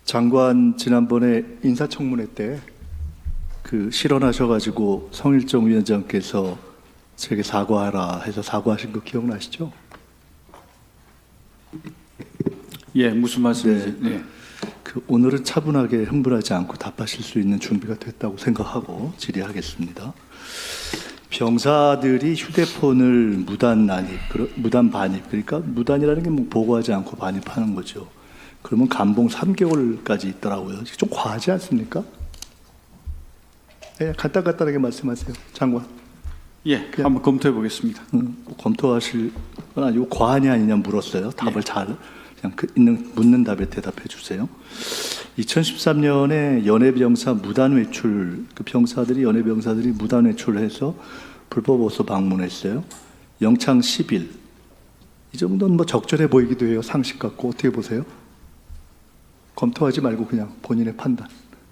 장관 지난번에 인사청문회 때 그 실언하셔가지고 성일종 위원장께서 제게 사과하라 해서 사과하신 거 기억나시죠? 예, 무슨 말씀이세요? 네. 네. 그 오늘은 차분하게 흥분하지 않고 답하실 수 있는 준비가 됐다고 생각하고 질의하겠습니다. 병사들이 휴대폰을 무단 반입, 그러니까 무단이라는 게 뭐 보고하지 않고 반입하는 거죠. 그러면 감봉 3개월까지 있더라고요. 좀 과하지 않습니까? 네, 간단하게 말씀하세요, 장관. 예, 한번 검토해 보겠습니다. 검토하실 건 아니고 과하냐 아니냐 물었어요. 답을 잘 그냥 있는 묻는 답에 대답해 주세요. 2013년에 연해병사 무단 외출, 그 병사들이 연해병사들이 무단 외출해서 불법호소 방문했어요. 영창 10일. 이 정도는 뭐 적절해 보이기도 해요. 상식 갖고 어떻게 보세요? 검토하지 말고 그냥 본인의 판단.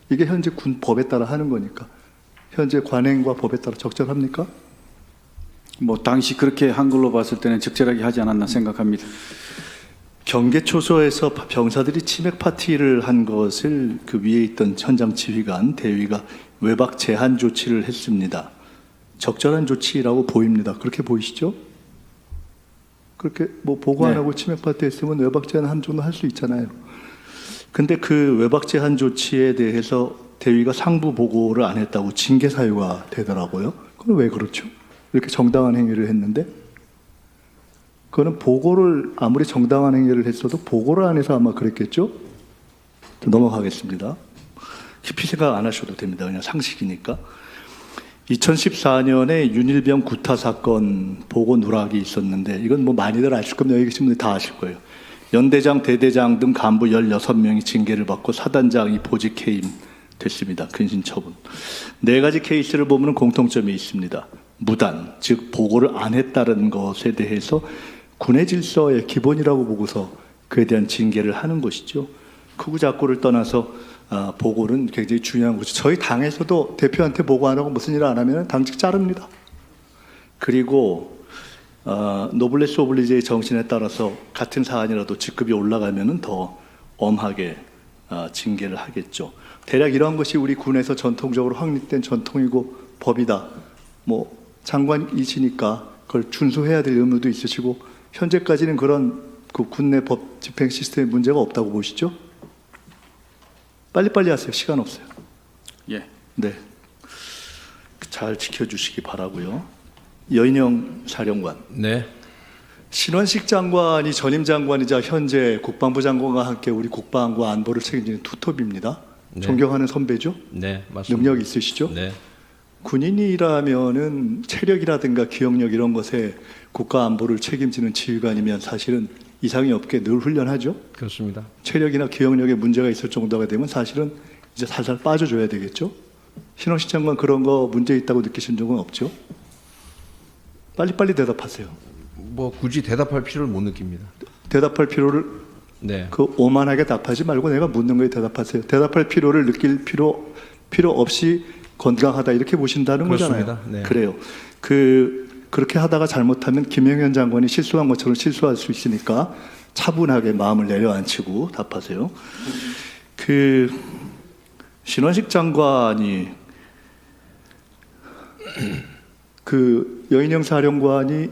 이게 현재 군 법에 따라 하는 거니까. 현재 관행과 법에 따라 적절합니까? 뭐 당시 그렇게 한 걸로 봤을 때는 적절하게 하지 않았나 생각합니다. 경계 초소에서 병사들이 치맥 파티를 한 것을 그 위에 있던 현장 지휘관 대위가 외박 제한 조치를 했습니다. 적절한 조치라고 보입니다. 그렇게 보이시죠? 그렇게 뭐 보고 안 하고 치맥 파티 했으면 외박 제한 한 정도 할 수 있잖아요. 근데 그 외박 제한 조치에 대해서 대위가 상부 보고를 안 했다고 징계 사유가 되더라고요. 그건 왜 그렇죠? 이렇게 정당한 행위를 했는데 그거는 보고를 아무리 정당한 행위를 했어도 보고를 안 해서 아마 그랬겠죠? 넘어가겠습니다. 깊이 생각 안 하셔도 됩니다. 그냥 상식이니까. 2014년에 윤일병 구타 사건 보고 누락이 있었는데 이건 뭐 많이들 아실 겁니다. 여기 계신 분들 다 아실 거예요. 연대장, 대대장 등 간부 16명이 징계를 받고 사단장이 보직 해임 됐습니다. 근신 처분. 4가지 케이스를 보면 공통점이 있습니다. 무단, 즉 보고를 안 했다는 것에 대해서 군의 질서의 기본이라고 보고서 그에 대한 징계를 하는 것이죠. 크고 작고를 떠나서 보고는 굉장히 중요한 거죠. 저희 당에서도 대표한테 보고 안 하고 무슨 일을 안 하면 당직 자릅니다. 그리고 노블레스 오블리제의 정신에 따라서 같은 사안이라도 직급이 올라가면 더 엄하게 징계를 하겠죠. 대략 이러한 것이 우리 군에서 전통적으로 확립된 전통이고 법이다. 뭐 장관이시니까 그걸 준수해야 될 의무도 있으시고 현재까지는 그런 그 군내 법 집행 시스템에 문제가 없다고 보시죠? 빨리빨리 하세요. 시간 없어요. 예. 네. 잘 지켜주시기 바라고요. 여인영 사령관. 네. 신원식 장관이 전임 장관이자 현재 국방부 장관과 함께 우리 국방과 안보를 책임지는 투톱입니다. 네. 존경하는 선배죠? 네, 맞습니다. 능력 있으시죠? 네. 군인이라면은 체력이라든가 기억력 이런 것에 국가 안보를 책임지는 지휘관이면 사실은 이상이 없게 늘 훈련하죠. 그렇습니다. 체력이나 기억력에 문제가 있을 정도가 되면 사실은 이제 살살 빠져줘야 되겠죠. 신원식 장관 그런 거 문제 있다고 느끼신 적은 없죠? 빨리빨리 대답하세요. 뭐 굳이 대답할 필요를 못 느낍니다. 대답할 필요를 네. 그 오만하게 답하지 말고 내가 묻는 거에 대답하세요. 대답할 필요를 느낄 필요 없이 건강하다 이렇게 보신다는 그렇습니다. 거잖아요. 네. 그래요. 그렇게 하다가 잘못하면 김영현 장관이 실수한 것처럼 실수할 수 있으니까 차분하게 마음을 내려앉히고 답하세요. 그 신원식 장관이 그 여인영 사령관이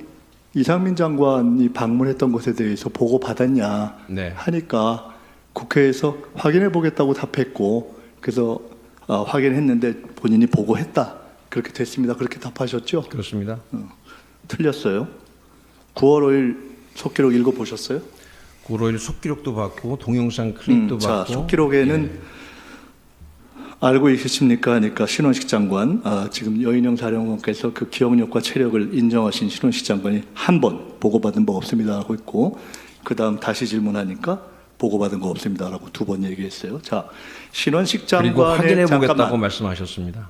이상민 장관이 방문했던 것에 대해서 보고 받았냐 네. 하니까 국회에서 확인해 보겠다고 답했고 그래서 확인했는데 본인이 보고했다 그렇게 됐습니다. 그렇게 답하셨죠? 그렇습니다. 틀렸어요. 9월 5일 속기록 읽어보셨어요? 9월 5일 속기록도 받고 동영상 클립도 자, 받고. 속기록에는 알고 계십니까? 하니까 신원식 장관, 지금 여인영 사령관께서 그 기억력과 체력을 인정하신 신원식 장관이 한 번 보고받은 바 없습니다라고 했고 그 다음 다시 질문하니까 보고받은 거 없습니다라고 2번 얘기했어요. 자, 신원식 장관의 그리고 확인해 보겠다고 잠깐만. 말씀하셨습니다.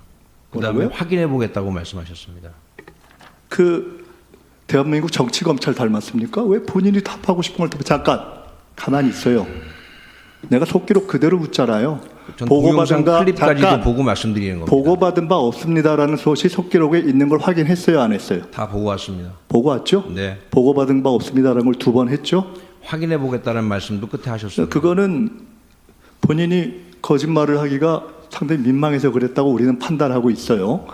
그다음에 뭐라고요? 확인해 보겠다고 말씀하셨습니다. 그 대한민국 정치검찰 닮았습니까? 왜 본인이 답하고 싶은 걸 답해? 잠깐 가만히 있어요. 내가 속기록 그대로 묻잖아요. 전 동영상 클립까지도 잠깐 보고 말씀드리는 겁니다. 보고받은 바 없습니다라는 소식 속기록에 있는 걸 확인했어요, 안 했어요? 다 보고 왔습니다. 보고 왔죠? 네. 보고받은 바 없습니다라는 걸 2번 했죠? 확인해 보겠다는 말씀도 끝에 하셨습니다. 그거는 본인이 거짓말을 하기가 상당히 민망해서 그랬다고 우리는 판단하고 있어요.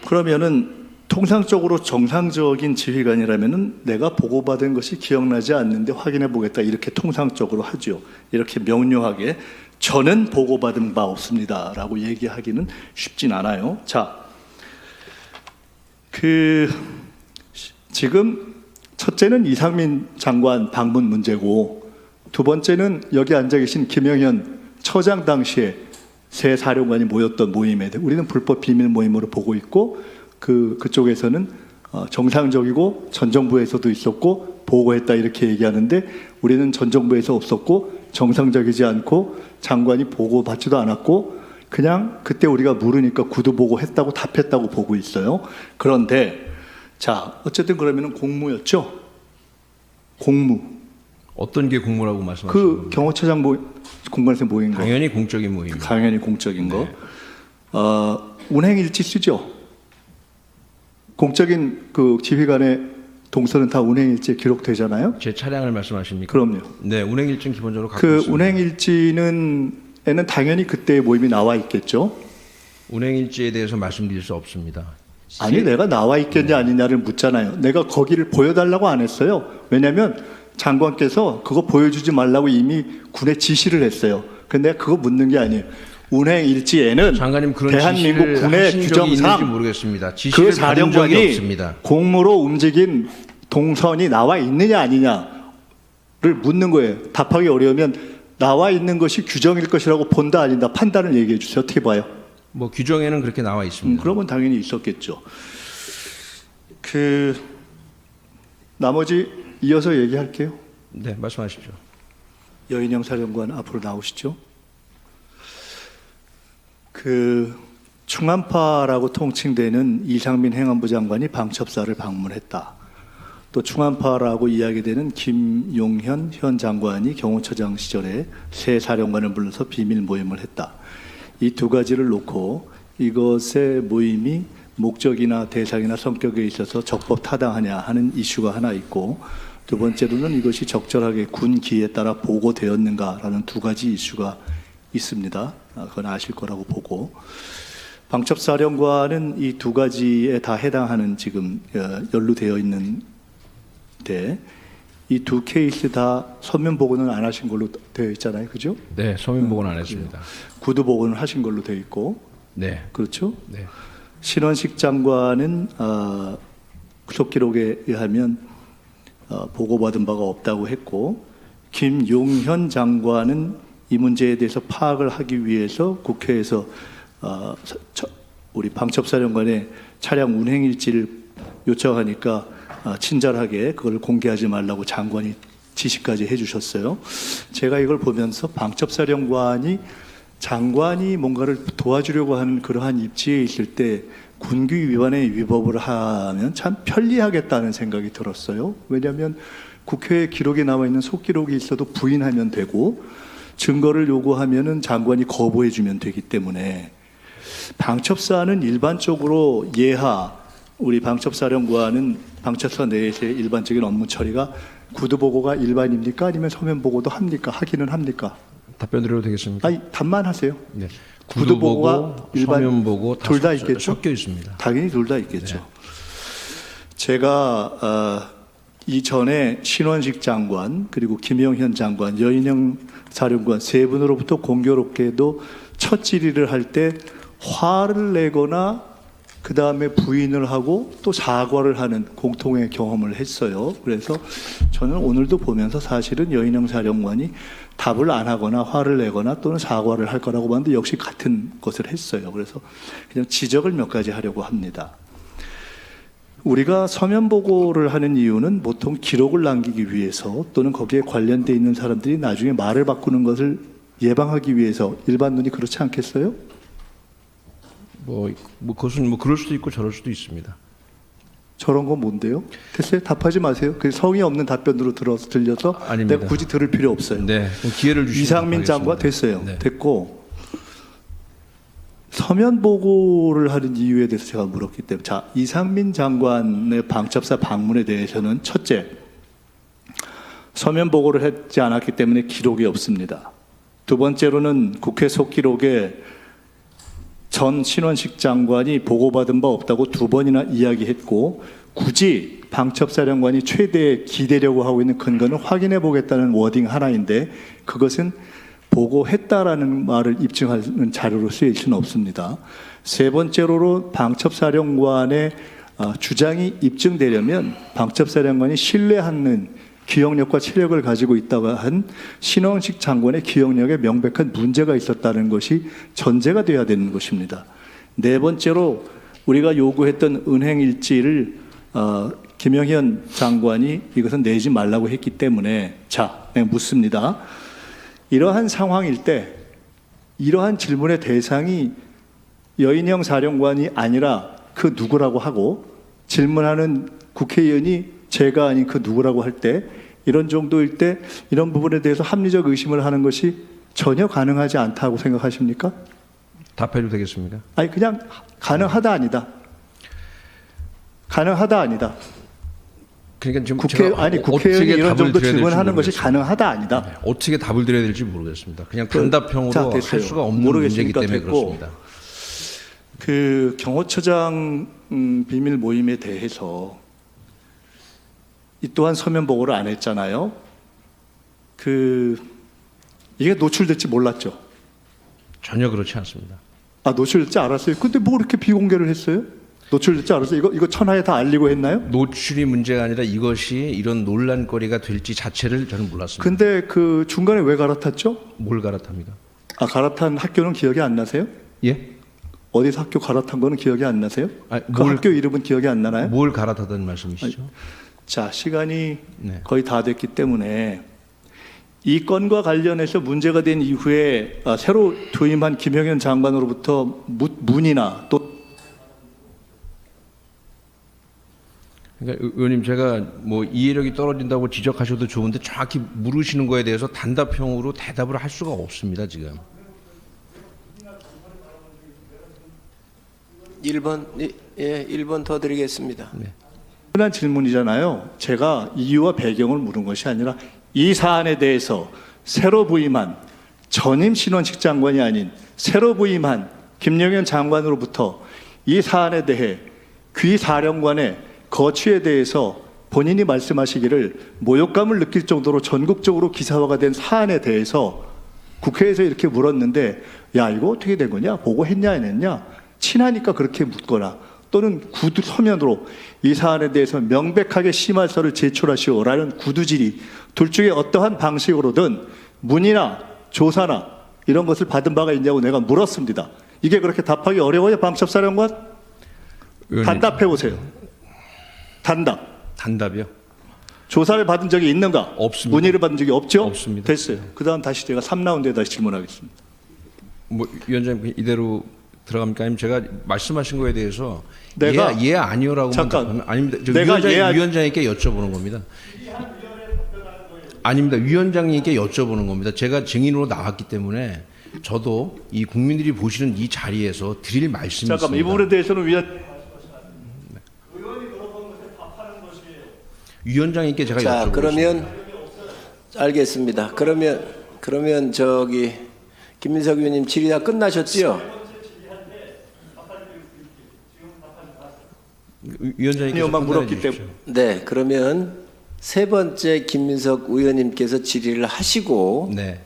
그러면은 통상적으로 정상적인 지휘관이라면은 내가 보고받은 것이 기억나지 않는데 확인해 보겠다 이렇게 통상적으로 하죠. 이렇게 명료하게 저는 보고받은 바 없습니다라고 얘기하기는 쉽진 않아요. 자, 지금 첫째는 이상민 장관 방문 문제고 두 번째는 여기 앉아 계신 김영현 처장 당시에 새 사령관이 모였던 모임에 대해 우리는 불법 비밀 모임으로 보고 있고 그쪽에서는 정상적이고 전 정부에서도 있었고 보고했다 이렇게 얘기하는데 우리는 전 정부에서 없었고 정상적이지 않고 장관이 보고받지도 않았고 그냥 그때 우리가 물으니까 구두 보고했다고 답했다고 보고 있어요. 그런데 자 어쨌든 그러면은 공무였죠. 공무. 어떤 게 공무라고 말씀하시는 그 겁니까? 경호처장 공간에서 모인 거. 당연히 공적인 모임입니다. 당연히 공적인 거. 운행일지 쓰죠. 공적인 그 지휘관의 동선은 다 운행일지에 기록되잖아요. 제 차량을 말씀하십니까? 그럼요. 네, 운행일증 기본적으로 갖고 그 있습니다. 운행일지에는 당연히 그때의 모임이 나와 있겠죠. 운행일지에 대해서 말씀드릴 수 없습니다. 아니 내가 나와 있겠냐 아니냐를 묻잖아요. 내가 거기를 보여달라고 안 했어요. 왜냐하면 장관께서 그거 보여주지 말라고 이미 군에 지시를 했어요. 근데 그거 묻는 게 아니에요. 운행일지에는 장관님 그런 대한민국 지시를 군의 하신 적이 있는지 규정상 모르겠습니다. 그 지시를 받은 적이 사령관이 없습니다. 공무로 움직인 동선이 나와 있느냐 아니냐를 묻는 거예요. 답하기 어려우면 나와 있는 것이 규정일 것이라고 본다 아닌다 판단을 얘기해 주세요. 어떻게 봐요? 뭐 규정에는 그렇게 나와 있습니다. 그러면 당연히 있었겠죠. 나머지 이어서 얘기할게요. 네, 말씀하십시오. 여인영 사령관 앞으로 나오시죠. 충안파라고 통칭되는 이상민 행안부 장관이 방첩사를 방문했다. 또 충안파라고 이야기되는 김용현 현 장관이 경호처장 시절에 새 사령관을 불러서 비밀 모임을 했다. 이 두 가지를 놓고 이것의 모임이 목적이나 대상이나 성격에 있어서 적법 타당하냐 하는 이슈가 하나 있고 두 번째로는 이것이 적절하게 군 기에 따라 보고되었는가라는 두 가지 이슈가 있습니다. 그건 아실 거라고 보고 방첩사령관은 이 두 가지에 다 해당하는 지금 연루되어 있는데 이 두 케이스 다 서면 보고는 안 하신 걸로 되어 있잖아요, 그죠? 네, 서면 보고는 안 했습니다. 구두 보고는 하신 걸로 되어 있고, 네, 그렇죠? 네. 신원식 장관은 구속 기록에 의하면 보고받은 바가 없다고 했고, 김용현 장관은 이 문제에 대해서 파악을 하기 위해서 국회에서 우리 방첩사령관의 차량 운행일지를 요청하니까 친절하게 그걸 공개하지 말라고 장관이 지시까지 해주셨어요. 제가 이걸 보면서 방첩사령관이 장관이 뭔가를 도와주려고 하는 그러한 입지에 있을 때 군규 위반의 위법을 하면 참 편리하겠다는 생각이 들었어요. 왜냐하면 국회에 기록에 나와 있는 속기록이 있어도 부인하면 되고 증거를 요구하면은 장관이 거부해주면 되기 때문에 방첩사는 일반적으로 우리 방첩사령관은 방첩사 내에서의 일반적인 업무 처리가 구두 보고가 일반입니까? 아니면 서면 보고도 합니까? 하기는 합니까? 답변 드려도 되겠습니까? 아니 답만 하세요. 네. 구두 보고가 일반 서면 보고 둘 다 있겠죠? 섞여 있습니다. 당연히 둘 다 있겠죠. 네. 제가 이전에 신원식 장관 그리고 김영현 장관, 여인영 사령관 세 분으로부터 공교롭게도 첫 질의를 할 때 화를 내거나 그 다음에 부인을 하고 또 사과를 하는 공통의 경험을 했어요. 그래서 저는 오늘도 보면서 사실은 여인영 사령관이 답을 안 하거나 화를 내거나 또는 사과를 할 거라고 봤는데 역시 같은 것을 했어요. 그래서 그냥 지적을 몇 가지 하려고 합니다. 우리가 서면 보고를 하는 이유는 보통 기록을 남기기 위해서 또는 거기에 관련돼 있는 사람들이 나중에 말을 바꾸는 것을 예방하기 위해서 일반 눈이 그렇지 않겠어요? 그것은 그럴 수도 있고 저럴 수도 있습니다. 저런 건 뭔데요? 됐어요? 답하지 마세요. 그 성의 없는 답변으로 들려서 아닙니다. 내가 굳이 들을 필요 없어요. 네, 그럼 기회를 주시면 이상민 답하겠습니다. 장관 됐어요. 네. 됐고 서면 보고를 하는 이유에 대해서 제가 물었기 때문에 자 이상민 장관의 방첩사 방문에 대해서는 첫째 서면 보고를 하지 않았기 때문에 기록이 없습니다. 두 번째로는 국회 속기록에 전 신원식 장관이 보고받은 바 없다고 두 번이나 이야기했고 굳이 방첩사령관이 최대의 기대려고 하고 있는 근거는 확인해 보겠다는 워딩 하나인데 그것은 보고했다라는 말을 입증하는 자료로 쓰일 수는 없습니다. 세 번째로 방첩사령관의 주장이 입증되려면 방첩사령관이 신뢰하는 기억력과 체력을 가지고 있다고 한 신원식 장관의 기억력에 명백한 문제가 있었다는 것이 전제가 되어야 되는 것입니다. 네 번째로 우리가 요구했던 은행 일지를 김영현 장관이 이것은 내지 말라고 했기 때문에 자, 내가 묻습니다. 이러한 상황일 때 이러한 질문의 대상이 여인영 사령관이 아니라 그 누구라고 하고 질문하는 국회의원이 제가 아닌 그 누구라고 할 때 이런 정도일 때 이런 부분에 대해서 합리적 의심을 하는 것이 전혀 가능하지 않다고 생각하십니까? 답해도 되겠습니까? 아니 그냥 가능하다 아니다. 가능하다 아니다. 그러니까 지금 제가 국회의원이 어떻게 이런 답을 정도 드려야 질문하는 될지 것이 가능하다 아니다. 네, 어떻게 답을 드려야 될지 모르겠습니다. 그냥 단답형으로 자, 할 됐어요. 수가 없는 문제이기 모르겠으니까 때문에 됐고. 그렇습니다. 그 경호처장 비밀 모임에 대해서 이 또한 서면 보고를 안 했잖아요. 이게 노출될지 몰랐죠. 전혀 그렇지 않습니다. 아 노출될지 알았어요. 근데 뭐 그렇게 비공개를 했어요? 노출될지 알았어요. 이거 천하에 다 알리고 했나요? 노출이 문제가 아니라 이것이 이런 논란거리가 될지 자체를 저는 몰랐습니다. 근데 그 중간에 왜 갈아탔죠? 뭘 갈아탑니까? 아 갈아탄 학교는 기억이 안 나세요? 예? 어디서 학교 갈아탄 거는 기억이 안 나세요? 아니, 그 학교 이름은 기억이 안 나나요? 뭘 갈아타던 말씀이시죠? 자, 시간이 네. 거의 다 됐기 때문에 이 건과 관련해서 문제가 된 이후에 새로 퇴임한 김영현 장관으로부터 문의나 또 그러니까 의원님 제가 뭐 이해력이 떨어진다고 지적하셔도 좋은데 정확히 물으시는 거에 대해서 단답형으로 대답을 할 수가 없습니다 지금. 1번, 예, 1번 더 드리겠습니다. 흔한 질문이잖아요. 제가 이유와 배경을 물은 것이 아니라 이 사안에 대해서 새로 부임한 전임 신원식 장관이 아닌 새로 부임한 김영현 장관으로부터 이 사안에 대해 귀 사령관의 거취에 대해서 본인이 말씀하시기를 모욕감을 느낄 정도로 전국적으로 기사화가 된 사안에 대해서 국회에서 이렇게 물었는데 야 이거 어떻게 된 거냐? 보고했냐 안 했냐? 친하니까 그렇게 묻거나 또는 구두 서면으로 이 사안에 대해서 명백하게 심할서를 제출하시오라는 구두질의 둘 중에 어떠한 방식으로든 문의나 조사나 이런 것을 받은 바가 있냐고 내가 물었습니다. 이게 그렇게 답하기 어려워요, 방첩사령관? 의원님. 단답해 보세요. 단답이요? 조사를 받은 적이 있는가? 없습니다. 문의를 받은 적이 없죠? 없습니다. 됐어요. 그다음 다시 제가 3라운드에 다시 질문하겠습니다. 뭐 위원장님 이대로 들어갑니까? 아니면 제가 말씀하신 거에 대해서 내가- 예 아니요라고만 잠깐. 답하면 아닙니다. 저 내가 위원장님께 여쭤보는 겁니다. 아닙니다. 위원장님께 여쭤보는 겁니다. 제가 증인으로 나왔기 때문에 저도 이 국민들이 보시는 이 자리에서 드릴 말씀이 잠깐만 이 있습니다. 부분에 대해서는 위원장님께 제가 자, 여쭤보겠습니다. 그러면 알겠습니다. 그러면 저기 김민석 의원님 질의 다 끝나셨지요? 위원장님께서 막 물었기 판단해 주십시오. 네, 그러면 세 번째 김민석 의원님께서 질의를 하시고 네.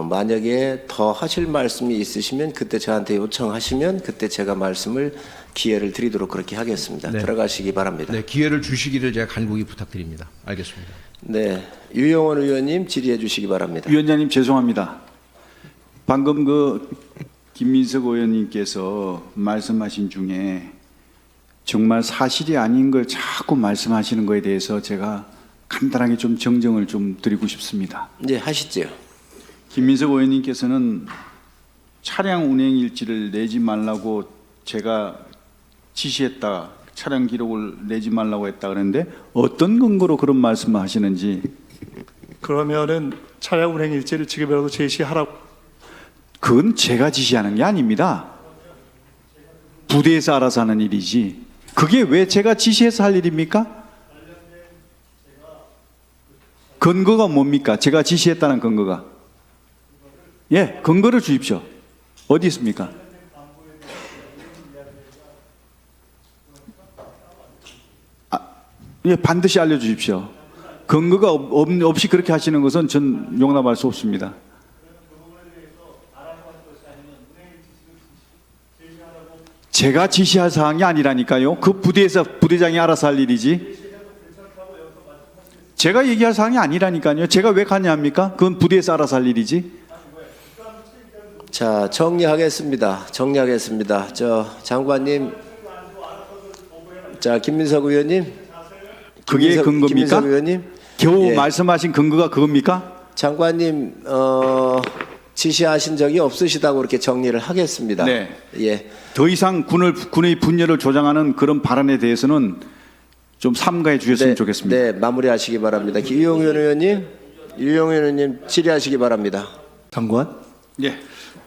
만약에 더 하실 말씀이 있으시면 그때 저한테 요청하시면 그때 제가 말씀을 기회를 드리도록 그렇게 하겠습니다. 네. 들어가시기 바랍니다. 네, 기회를 주시기를 제가 간곡히 부탁드립니다. 알겠습니다. 네, 유영원 의원님 질의해 주시기 바랍니다. 위원장님 죄송합니다. 방금 그 김민석 의원님께서 말씀하신 중에 정말 사실이 아닌 걸 자꾸 말씀하시는 거에 대해서 제가 간단하게 좀 정정을 좀 드리고 싶습니다. 네, 하시죠. 김민석 의원님께서는 차량 운행 일지를 내지 말라고 제가 지시했다, 차량 기록을 내지 말라고 했다 그러는데 어떤 근거로 그런 말씀을 하시는지. 그러면은 차량 운행 일지를 지금이라도 제시하라고. 그건 제가 지시하는 게 아닙니다. 부대에서 알아서 하는 일이지. 그게 왜 제가 지시해서 할 일입니까? 근거가 뭡니까? 제가 지시했다는 근거가. 예, 근거를 주십시오. 어디 있습니까? 예, 반드시 알려주십시오. 근거가 없이 그렇게 하시는 것은 전 용납할 수 없습니다. 제가 지시할 사항이 아니라니까요. 그 부대에서 부대장이 알아서 할 일이지. 제가 얘기할 사항이 아니라니까요. 제가 왜 가냐합니까? 그건 부대에서 알아서 할 일이지. 자, 정리하겠습니다. 저 장관님, 자 김민석 의원님, 그게 근거입니까? 김민석 의원님, 겨우 예. 말씀하신 근거가 그겁니까? 장관님 지시하신 적이 없으시다고 이렇게 정리를 하겠습니다. 네. 예. 더 이상 군의 분열을 조장하는 그런 발언에 대해서는 좀 삼가해 주셨으면 좋겠습니다. 네, 마무리하시기 바랍니다. 유영현 의원님 질의하시기 바랍니다. 장관, 예.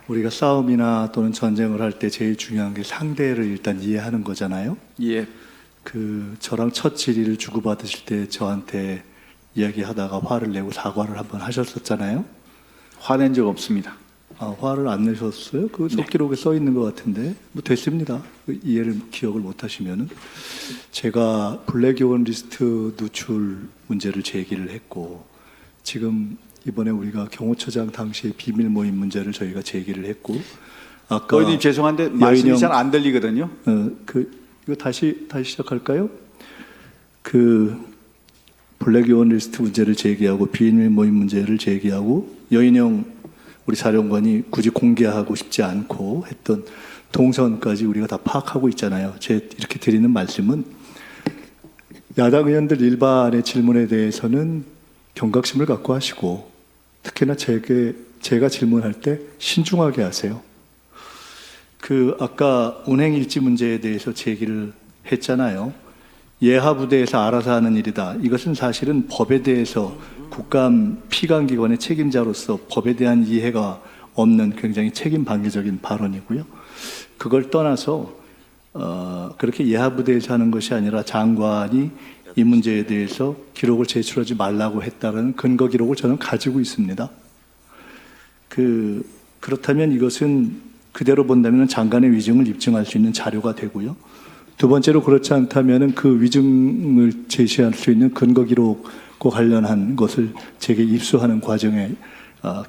우리가 싸움이나 또는 전쟁을 할 때 제일 중요한 게 상대를 일단 이해하는 거잖아요. 예. 저랑 첫 질의를 주고받으실 때 저한테 이야기하다가 화를 내고 사과를 한번 하셨었잖아요. 화낸 적 없습니다. 화를 안 내셨어요? 그 속기록에 써 있는 것 같은데 뭐 됐습니다. 기억을 못 하시면은 제가 블랙요원 리스트 누출 문제를 제기를 했고 지금 이번에 우리가 경호처장 당시의 비밀 모임 문제를 저희가 제기를 했고 아까 의원님 죄송한데 말씀이 잘 안 들리거든요. 이거 다시 시작할까요? 블랙요원 리스트 문제를 제기하고 비밀 모임 문제를 제기하고 여인영 우리 사령관이 굳이 공개하고 싶지 않고 했던 동선까지 우리가 다 파악하고 있잖아요. 이렇게 드리는 말씀은 야당 의원들 일반의 질문에 대해서는 경각심을 갖고 하시고 특히나 제가 질문할 때 신중하게 하세요. 아까 운행일지 문제에 대해서 제기를 했잖아요. 예하부대에서 알아서 하는 일이다. 이것은 사실은 법에 대해서 국감 피감기관의 책임자로서 법에 대한 이해가 없는 굉장히 책임 방해적인 발언이고요. 그걸 떠나서 그렇게 예하부대에서 하는 것이 아니라 장관이 이 문제에 대해서 기록을 제출하지 말라고 했다는 근거 기록을 저는 가지고 있습니다. 그렇다면 이것은 그대로 본다면 장관의 위증을 입증할 수 있는 자료가 되고요. 두 번째로 그렇지 않다면 그 위증을 제시할 수 있는 근거 기록과 관련한 것을 제게 입수하는 과정에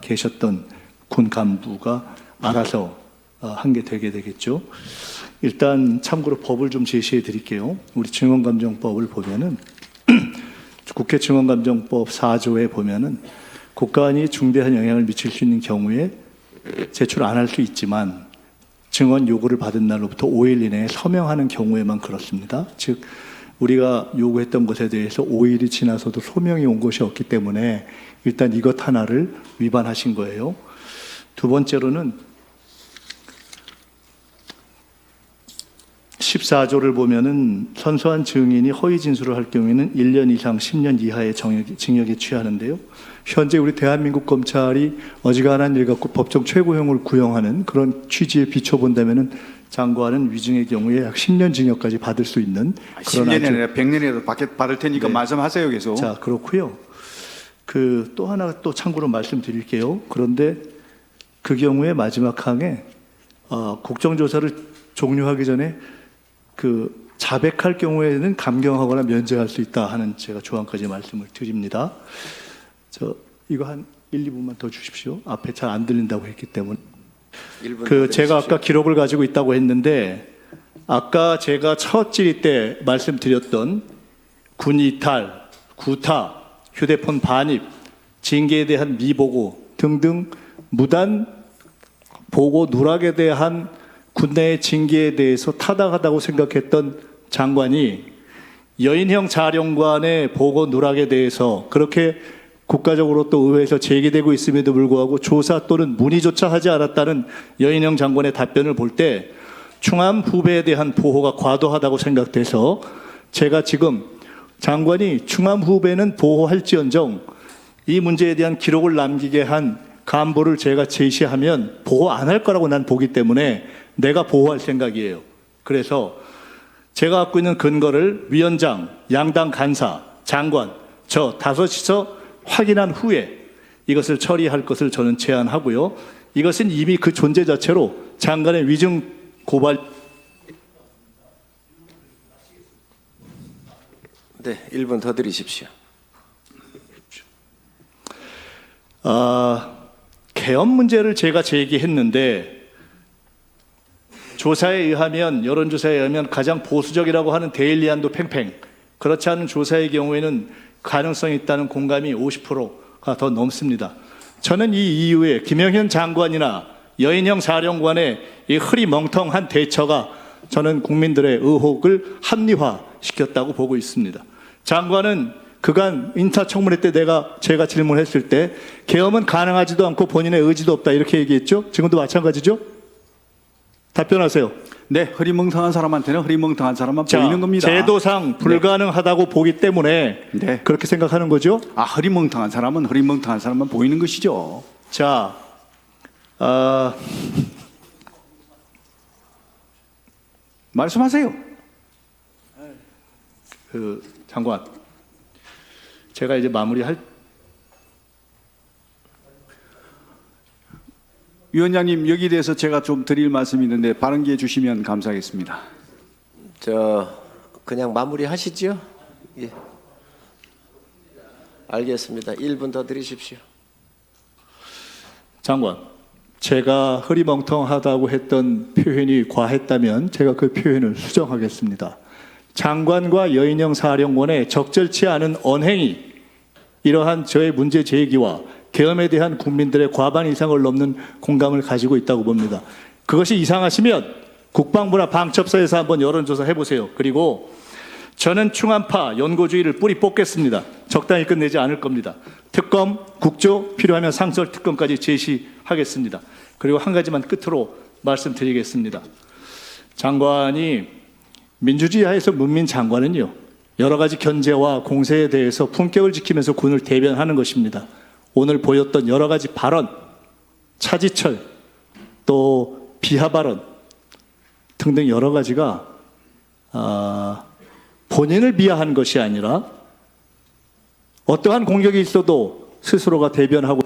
계셨던 군 간부가 알아서 한 게 되게 되겠죠. 일단 참고로 법을 좀 제시해 드릴게요. 우리 증언감정법을 보면은 국회 증언감정법 4조에 보면은 국가안이 중대한 영향을 미칠 수 있는 경우에 제출 안 할 수 있지만 증언 요구를 받은 날로부터 5일 이내에 서명하는 경우에만 그렇습니다. 즉 우리가 요구했던 것에 대해서 5일이 지나서도 소명이 온 것이 없기 때문에 일단 이것 하나를 위반하신 거예요. 두 번째로는 14조를 보면은 선서한 증인이 허위 진술을 할 경우에는 1년 이상 10년 이하의 징역에 취하는데요. 현재 우리 대한민국 검찰이 어지간한 일 갖고 법정 최고형을 구형하는 그런 취지에 비춰본다면은 장관은 위증의 경우에 약 10년 징역까지 받을 수 있는 그런 10년이 아니라 100년이라도 받을 테니까 네. 말씀하세요 계속. 자, 그렇고요. 또 하나 또 참고로 말씀드릴게요. 그런데 그 경우에 마지막 항에 국정조사를 종료하기 전에 자백할 경우에는 감경하거나 면제할 수 있다 하는 제가 조항까지 말씀을 드립니다. 이거 한 1, 2분만 더 주십시오. 앞에 잘 안 들린다고 했기 때문에. 제가 아까 기록을 가지고 있다고 했는데 아까 제가 첫 질의 때 말씀드렸던 군 이탈, 구타, 휴대폰 반입, 징계에 대한 미보고 등등 무단 보고 누락에 대한 군내의 징계에 대해서 타당하다고 생각했던 장관이 여인형 자령관의 보고 누락에 대해서 그렇게 국가적으로 또 의회에서 제기되고 있음에도 불구하고 조사 또는 문의조차 하지 않았다는 여인형 장관의 답변을 볼 때 충암 후배에 대한 보호가 과도하다고 생각돼서 제가 지금 장관이 충암 후배는 보호할지언정 이 문제에 대한 기록을 남기게 한 간부를 제가 제시하면 보호 안 할 거라고 난 보기 때문에 내가 보호할 생각이에요. 그래서 제가 갖고 있는 근거를 위원장, 양당 간사, 장관 저 다섯이서 확인한 후에 이것을 처리할 것을 저는 제안하고요. 이것은 이미 그 존재 자체로 장관의 위증 고발. 네, 1분 더 드리십시오. 계엄 문제를 제가 제기했는데 조사에 의하면, 여론조사에 의하면 가장 보수적이라고 하는 데일리안도 팽팽, 그렇지 않은 조사의 경우에는 가능성이 있다는 공감이 50%가 더 넘습니다. 저는 이 이후에 김영현 장관이나 여인형 사령관의 이 흐리멍텅한 대처가 저는 국민들의 의혹을 합리화시켰다고 보고 있습니다. 장관은 그간 인사청문회 때 제가 질문했을 때 계엄은 가능하지도 않고 본인의 의지도 없다 이렇게 얘기했죠. 지금도 마찬가지죠. 답변하세요. 네, 흐리멍텅한 사람한테는 흐리멍텅한 사람만 보이는 겁니다. 제도상 불가능하다고 보기 때문에 네. 그렇게 생각하는 거죠. 흐리멍텅한 사람은 흐리멍텅한 사람만 보이는 것이죠. 자, 말씀하세요. 장관, 제가 이제 마무리할. 위원장님, 여기에 대해서 제가 좀 드릴 말씀이 있는데 발언기회 주시면 감사하겠습니다. 그냥 마무리하시죠? 예. 알겠습니다. 1분 더 드리십시오. 장관, 제가 흐리멍텅하다고 했던 표현이 과했다면 제가 그 표현을 수정하겠습니다. 장관과 여인형 사령관의 적절치 않은 언행이 이러한 저의 문제 제기와 계엄에 대한 국민들의 과반 이상을 넘는 공감을 가지고 있다고 봅니다. 그것이 이상하시면 국방부나 방첩사에서 한번 여론조사 해보세요. 그리고 저는 충암파 연고주의를 뿌리 뽑겠습니다. 적당히 끝내지 않을 겁니다. 특검, 국조, 필요하면 상설 특검까지 제시하겠습니다. 그리고 한 가지만 끝으로 말씀드리겠습니다. 장관이 민주주의 하에서 문민 장관은요, 여러 가지 견제와 공세에 대해서 품격을 지키면서 군을 대변하는 것입니다. 오늘 보였던 여러 가지 발언, 차지철, 또 비하 발언 등등 여러 가지가 본인을 비하한 것이 아니라 어떠한 공격이 있어도 스스로가 대변하고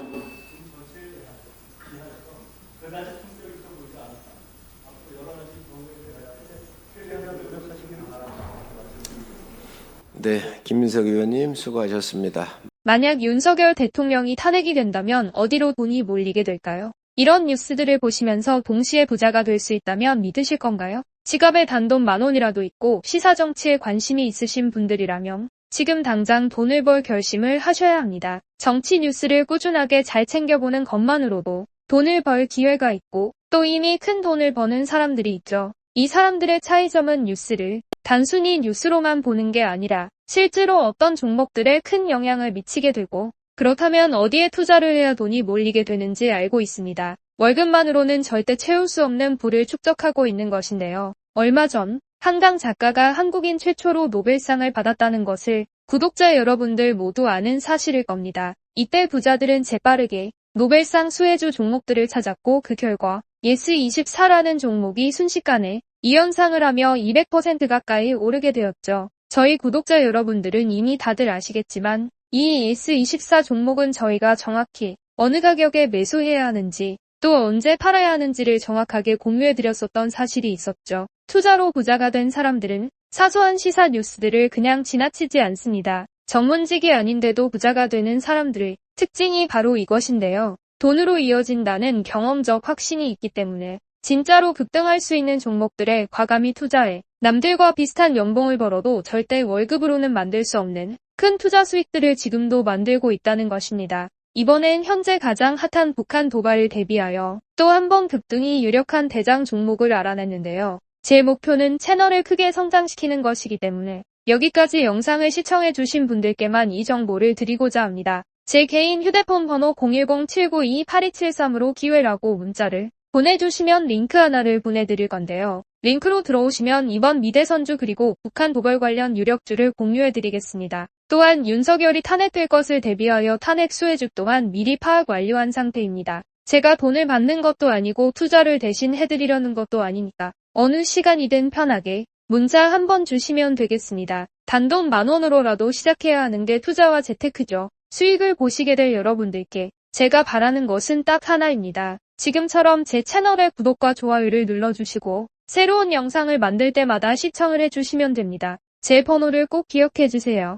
네, 김민석 의원님 수고하셨습니다. 만약 윤석열 대통령이 탄핵이 된다면 어디로 돈이 몰리게 될까요? 이런 뉴스들을 보시면서 동시에 부자가 될 수 있다면 믿으실 건가요? 지갑에 단돈 10,000원이라도 있고 시사 정치에 관심이 있으신 분들이라면 지금 당장 돈을 벌 결심을 하셔야 합니다. 정치 뉴스를 꾸준하게 잘 챙겨보는 것만으로도 돈을 벌 기회가 있고 또 이미 큰 돈을 버는 사람들이 있죠. 이 사람들의 차이점은 뉴스를 단순히 뉴스로만 보는 게 아니라 실제로 어떤 종목들에 큰 영향을 미치게 되고 그렇다면 어디에 투자를 해야 돈이 몰리게 되는지 알고 있습니다. 월급만으로는 절대 채울 수 없는 부를 축적하고 있는 것인데요. 얼마 전 한강 작가가 한국인 최초로 노벨상을 받았다는 것을 구독자 여러분들 모두 아는 사실일 겁니다. 이때 부자들은 재빠르게 노벨상 수혜주 종목들을 찾았고 그 결과 예스24라는 종목이 순식간에 2연상을 하며 200% 가까이 오르게 되었죠. 저희 구독자 여러분들은 이미 다들 아시겠지만 이 예스24 종목은 저희가 정확히 어느 가격에 매수해야 하는지 또 언제 팔아야 하는지를 정확하게 공유해드렸었던 사실이 있었죠. 투자로 부자가 된 사람들은 사소한 시사 뉴스들을 그냥 지나치지 않습니다. 전문직이 아닌데도 부자가 되는 사람들의 특징이 바로 이것인데요. 돈으로 이어진다는 경험적 확신이 있기 때문에 진짜로 급등할 수 있는 종목들에 과감히 투자해 남들과 비슷한 연봉을 벌어도 절대 월급으로는 만들 수 없는 큰 투자 수익들을 지금도 만들고 있다는 것입니다. 이번엔 현재 가장 핫한 북한 도발을 대비하여 또 한 번 급등이 유력한 대장 종목을 알아냈는데요. 제 목표는 채널을 크게 성장시키는 것이기 때문에 여기까지 영상을 시청해주신 분들께만 이 정보를 드리고자 합니다. 제 개인 휴대폰 번호 010-792-8273으로 기회라고 문자를 보내주시면 링크 하나를 보내드릴 건데요. 링크로 들어오시면 이번 미대선주 그리고 북한 도발 관련 유력주를 공유해드리겠습니다. 또한 윤석열이 탄핵될 것을 대비하여 탄핵 수혜주 또한 미리 파악 완료한 상태입니다. 제가 돈을 받는 것도 아니고 투자를 대신 해드리려는 것도 아니니까 어느 시간이든 편하게 문자 한번 주시면 되겠습니다. 단돈 10,000원으로라도 시작해야 하는 게 투자와 재테크죠. 수익을 보시게 될 여러분들께 제가 바라는 것은 딱 하나입니다. 지금처럼 제 채널의 구독과 좋아요를 눌러주시고 새로운 영상을 만들 때마다 시청을 해주시면 됩니다. 제 번호를 꼭 기억해주세요.